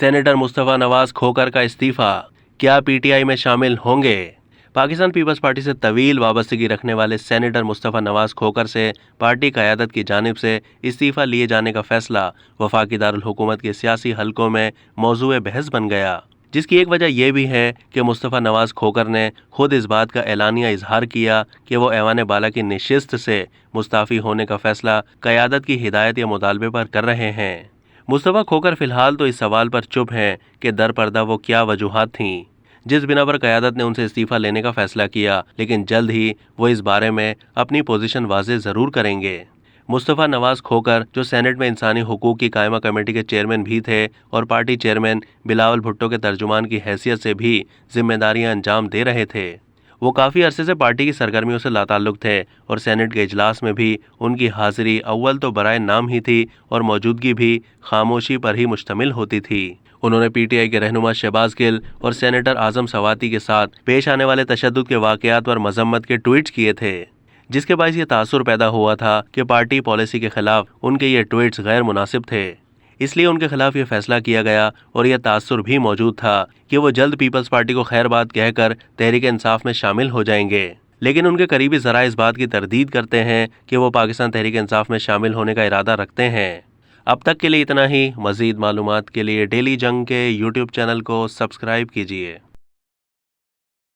Senator Mustafa Nawaz खोकर का इस्तीफा, क्या पीटीआई में शामिल होंगे? पाकिस्तान पीपल्स पार्टी से तवील वाबस्तगी रखने वाले सेनेटर मुस्तफ़ा नवाज खोकर से पार्टी क़यादत की जानिब से इस्तीफ़ा लिए जाने का फैसला वफाकी दारुल हुकूमत के सियासी हलकों में मौजूए बहस बन गया, जिसकी एक वजह यह भी है कि मुस्तफ़ा नवाज खोकर ने खुद इस बात का एलानिया इजहार किया कि वो ऐवान बाला की नशिस्त से मुस्ताफ़ी होने का फैसला क़यादत की हिदायत या मुतालबे पर कर रहे हैं। मुस्तफ़ा खोकर फ़िलहाल तो इस सवाल पर चुप हैं कि दर पर्दा वो क्या वजूहात थीं जिस बिना पर क़यादत ने उनसे इस्तीफ़ा लेने का फ़ैसला किया, लेकिन जल्द ही वो इस बारे में अपनी पोजीशन वाज़े ज़रूर करेंगे। मुस्तफ़ा नवाज खोकर जो सेनेट में इंसानी हुकूक की कायमा कमेटी के चेयरमैन भी थे और पार्टी चेयरमैन बिलावल भुट्टो के तर्जुमान की हैसियत से भी जिम्मेदारियां अंजाम दे रहे थे, वो काफ़ी अरसे से पार्टी की सरगर्मियों से लाताल्लुक थे और सेनेट के इजलास में भी उनकी हाजिरी अव्वल तो बराए नाम ही थी और मौजूदगी भी खामोशी पर ही मुश्तमिल होती थी। उन्होंने पीटीआई के रहनुमा शहबाज गिल और सेनेटर आजम सवाती के साथ पेश आने वाले तशद्दुद के वाक़यात पर मजम्मत के ट्वीट्स किए थे, जिसके बायस ये तासुर पैदा हुआ था कि पार्टी पॉलिसी के खिलाफ उनके ये ट्वीट्स गैर मुनासिब थे, इसलिए उनके खिलाफ ये फैसला किया गया और यह तासुर भी मौजूद था कि वो जल्द पीपल्स पार्टी को खैर बात कहकर तहरीक इंसाफ में शामिल हो जाएंगे। लेकिन उनके करीबी ज़राए इस बात की तरदीद करते हैं कि वो पाकिस्तान तहरीक इंसाफ में शामिल होने का इरादा रखते हैं। अब तक के लिए इतना ही। मज़ीद मालूमात के लिए डेली जंग के यूट्यूब चैनल को सब्सक्राइब कीजिए।